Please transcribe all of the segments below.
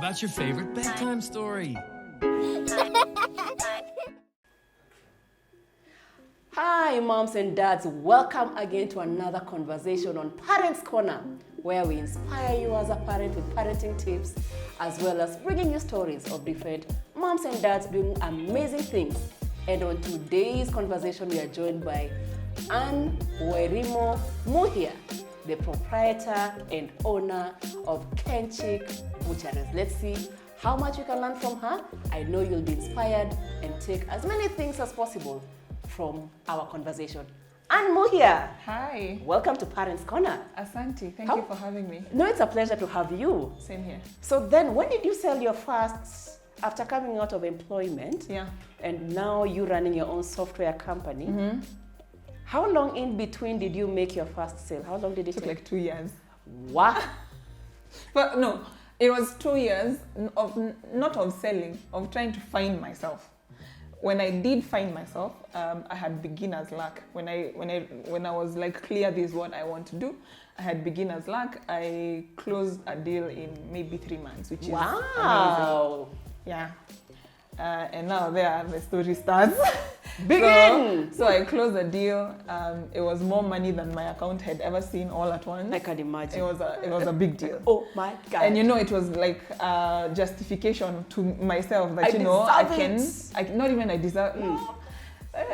about your favorite bedtime story. Hi moms and dads, welcome again to another conversation on Parents Corner, where we inspire you as a parent with parenting tips, as well as bringing you stories of different moms and dads doing amazing things. And on today's conversation, we are joined by Muhia, the proprietor and owner of Kenchik Butcheries. Let's see how much you can learn from her. I know you'll be inspired and take as many things as possible from our conversation. Muhia. Hi. Welcome to Parents Corner. Asante. Thank you for having me. No, it's a pleasure to have you. Same here. So then, when did you sell your first, after coming out of employment? Yeah. And now you running your own software company. Mm-hmm. How long in between did you make your first sale? How long did it take? Like 2 years. What? But no, it was 2 years of not of selling, of trying to find myself. When I did find myself, I had beginner's luck. When I was like clear, this is what I want to do, I had beginner's luck. I closed a deal in maybe 3 months, which is amazing. Yeah. And now the story starts. Begin! So I closed the deal. It was more money than my account had ever seen all at once. I can imagine. It was a big deal. Oh my God. And it was like justification to myself that I not even I deserve. No,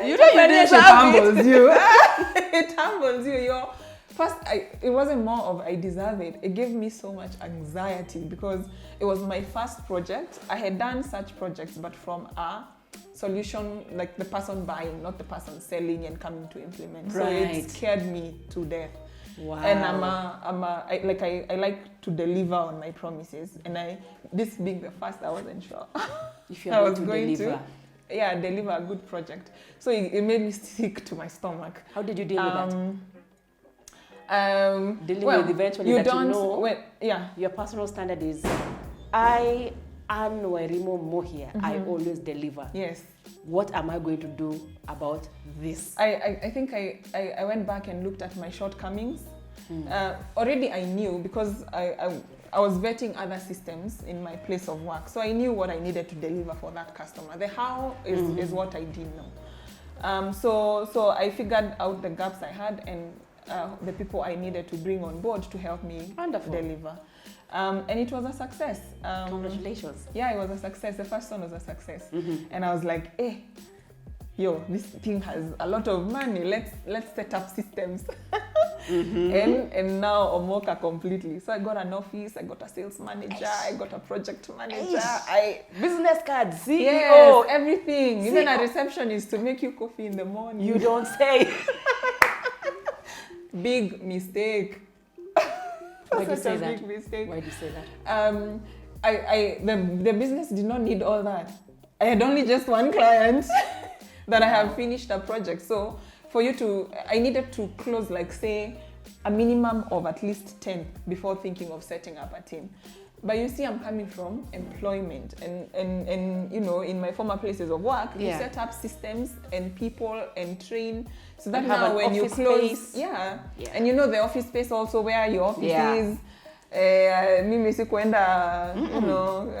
you don't even deserve it. Humbles you. It humbles you. First, it wasn't more of I deserve it. It gave me so much anxiety because it was my first project. I had done such projects, but from a solution, like the person buying, not the person selling and coming to implement. Right. So it scared me to death. Wow. And I like to deliver on my promises. And this being the first, I wasn't sure if you're going to deliver. Deliver a good project. So it made me sick to my stomach. How did you deal with that? Dealing with eventually your personal standard is I am Muhia. Mm-hmm. I always deliver. Yes. What am I going to do about this? I think I went back and looked at my shortcomings. Already I knew because I was vetting other systems in my place of work. So I knew what I needed to deliver for that customer. The how is what I didn't know. So I figured out the gaps I had and the people I needed to bring on board to help me deliver. And it was a success. Congratulations. Yeah, it was a success. The first one was a success. Mm-hmm. And I was like, this thing has a lot of money. Let's set up systems. Mm-hmm. And now Omoka completely. So I got an office, I got a sales manager, I got a project manager. Business card, CEO. Yes, everything. CEO. Even a receptionist to make you coffee in the morning. You don't say. Big mistake. Why do you say that? Big mistake. Why do you say that? The business did not need all that. I had only just one client that I have finished a project. So I needed to close like say a minimum of at least 10 before thinking of setting up a team. But you see, I'm coming from employment and in my former places of work, you set up systems and people and train so that now when you close, and the office space also where your office is. I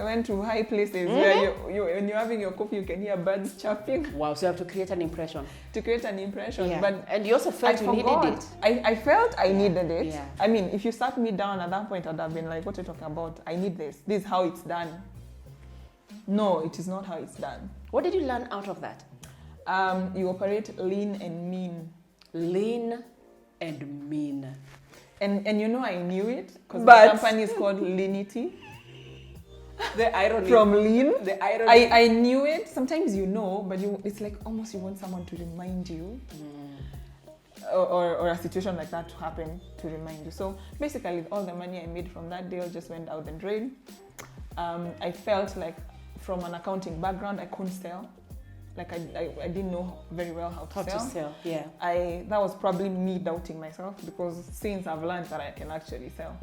went to high places where when you're having your coffee, you can hear birds chirping. Wow, so you have to create an impression. And you also felt you needed it. I felt I needed it. Yeah. I mean, if you sat me down at that point, I'd have been like, what are you talking about? I need this. This is how it's done. No, it is not how it's done. What did you learn out of that? You operate lean and mean. Lean and mean. And I knew it because the company is called Leanity. The irony. From lean. The irony. I knew it. Sometimes but it's like almost you want someone to remind you. Or a situation like that to happen to remind you. So basically all the money I made from that deal just went out the drain. I felt like from an accounting background, I couldn't sell. Like I didn't know very well how to sell. That was probably me doubting myself because since I've learned that I can actually sell,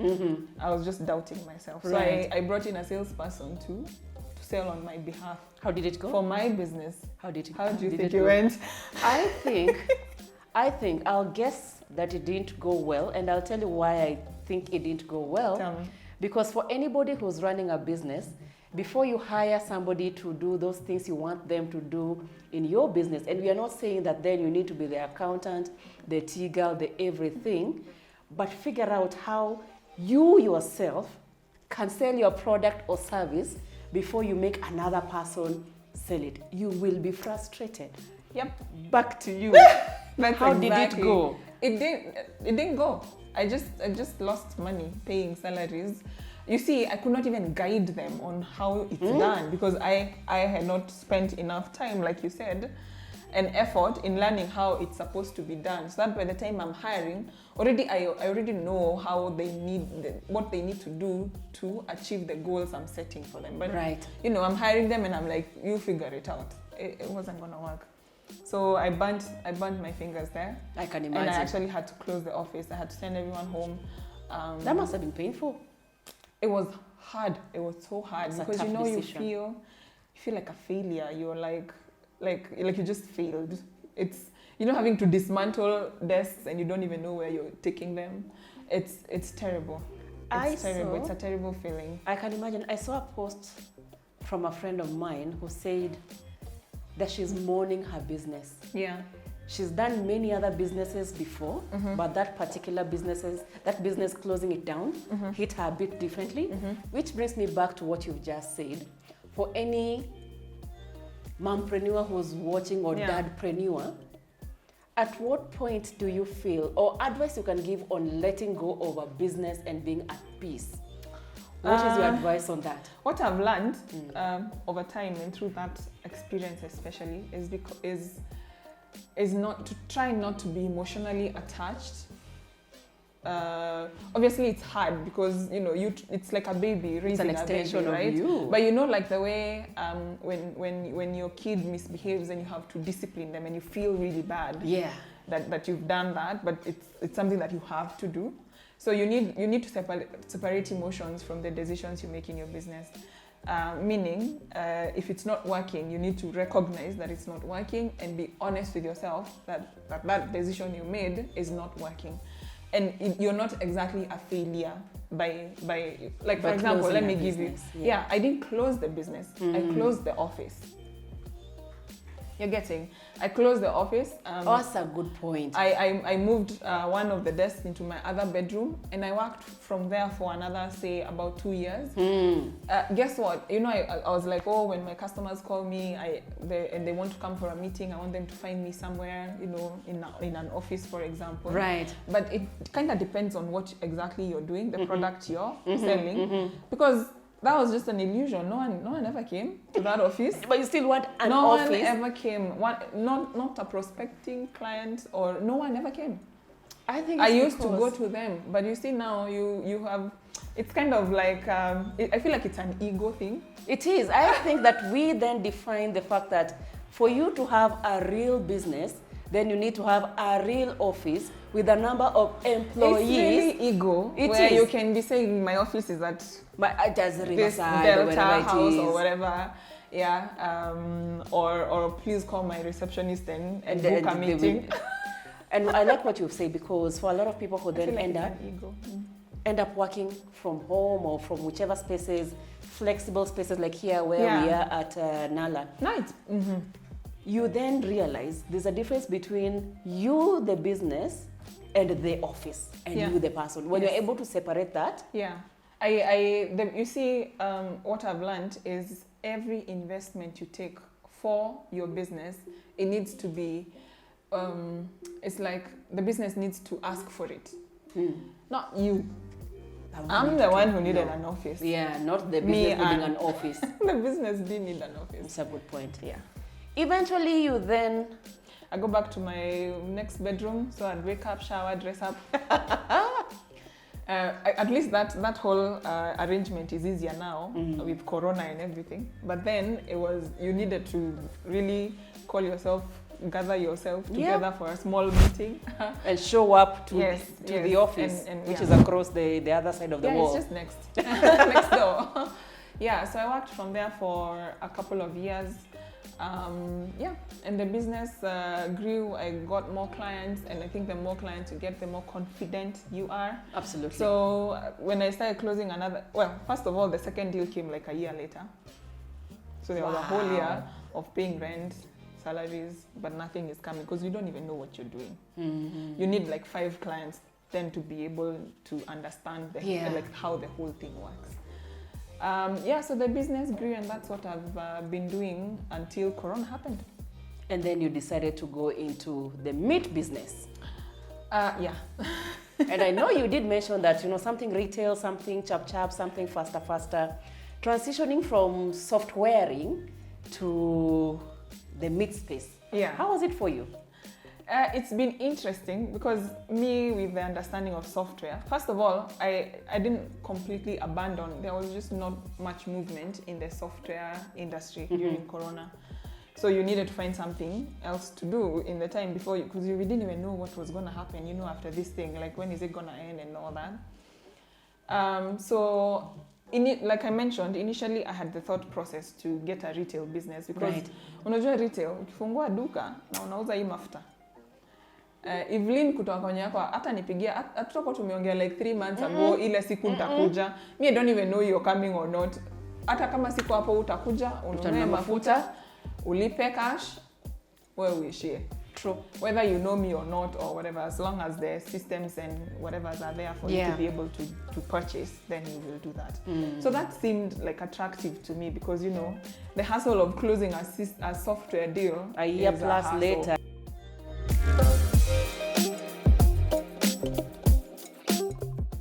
I was just doubting myself. Right. So I brought in a salesperson to sell on my behalf. How did it go? For my business. How do you think it went? I think I'll guess that it didn't go well, and I'll tell you why I think it didn't go well. Tell me. Because for anybody who's running a business, before you hire somebody to do those things you want them to do in your business, and we are not saying that then you need to be the accountant, the tea girl, the everything, but figure out how you yourself can sell your product or service before you make another person sell it. You will be frustrated. Yep. Back to you. How did it go? It didn't go. I just lost money paying salaries. You see, I could not even guide them on how it's done because I had not spent enough time, like you said, and effort in learning how it's supposed to be done. So that by the time I'm hiring, I already know how what they need to do to achieve the goals I'm setting for them. But right. I'm hiring them and I'm like, you figure it out. It wasn't gonna work. So I burnt my fingers there. I can imagine. And I actually had to close the office. I had to send everyone home. That must have been painful. It was hard. It was so hard because you feel like a failure. You're like you just failed. It's having to dismantle desks and you don't even know where you're taking them. It's terrible. It's terrible. It's a terrible feeling. I can imagine. I saw a post from a friend of mine who said that she's mourning her business. Yeah. She's done many other businesses before, but that business closing it down hit her a bit differently, which brings me back to what you've just said. For any mompreneur who's watching or dadpreneur, at what point do you feel, or advice you can give on letting go of a business and being at peace? What is your advice on that? What I've learned over time and through that experience especially is not to try not to be emotionally attached. Obviously it's hard because it's like a baby raising an extension a baby, right? of you. But like the way when your kid misbehaves and you have to discipline them and you feel really bad. Yeah. That you've done that, but it's something that you have to do. So you need to separate emotions from the decisions you make in your business. Meaning, if it's not working, you need to recognize that it's not working and be honest with yourself that decision you made is not working. And you're not exactly a failure by for example, let me give you. Yeah, I didn't close the business. I closed the office. You're getting? I closed the office. That's a good point. I moved one of the desks into my other bedroom and I worked from there for another, say, about 2 years. Guess what? I was like, when my customers call me and they want to come for a meeting, I want them to find me somewhere, in an office, for example. Right. But it kind of depends on what exactly you're doing, the product you're selling. Because that was just an illusion. No one ever came to that office. But you still want an office? No one ever came. Not a prospecting client, or no one ever came. I think I used to go to them, but you see now you have. It's kind of like I feel like it's an ego thing. It is. I think that we then define the fact that for you to have a real business, then you need to have a real office with a number of employees. It's really ego. Where you can be saying my office is at just this Riverside Delta or house it is. or whatever. Yeah. Or please call my receptionist and book a meeting. And I like what you've said, because for a lot of people who then like end up working from home or from whichever spaces, flexible spaces like here where we are at Nala. Nice. You then realize there's a difference between you, the business, and the office, and you, the person. When you're able to separate that. Yeah. You see, what I've learned is every investment you take for your business, it needs to be, it's like the business needs to ask for it. Not you. I'm the one who needed an office. Yeah, not the business needing an office. The business didn't need an office. It's a good point. Yeah. Eventually, you then... I go back to my next bedroom, so I'd wake up, shower, dress up. At least that whole arrangement is easier now with Corona and everything. But then you needed to really gather yourself together for a small meeting. And show up to the office, which is across the other side of the wall. It's just next door. Yeah, so I worked from there for a couple of years. Yeah, and the business grew. I got more clients, and I think the more clients you get, the more confident you are. Absolutely. So when I started closing another, well, first of all, the second deal came like a year later. So there was a whole year of paying rent, salaries, but nothing is coming because you don't even know what you're doing. Mm-hmm. You need like 5 clients then to be able to understand like how the whole thing works. So the business grew, and that's what I've been doing until Corona happened. And then you decided to go into the meat business. Yeah. And I know you did mention that, something retail, something chap, something faster. Transitioning from softwaring to the meat space. Yeah. How was it for you? It's been interesting because me, with the understanding of software, first of all, I didn't completely abandon. There was just not much movement in the software industry during Corona. So you needed to find something else to do in the time before you, because we didn't even know what was going to happen, after this thing, like when is it going to end and all that. Like I mentioned, initially I had the thought process to get a retail business because unajua retail, ukifungua duka na unauza hii mafuta. Evelyn kutoka kwenye yako hata nipigia hatutakuwa tumeongea like 3 months ago ile siku nitakuja. Me I don't even know you're coming or not. Hata kama siku hapo utakuja, ununue mafuta, ulipe cash, wewe uishie. True. Whether you know me or not or whatever, as long as the systems and whatever are there for you to be able to purchase, then you will do that. So that seemed like attractive to me because, the hassle of closing a software deal a year plus later.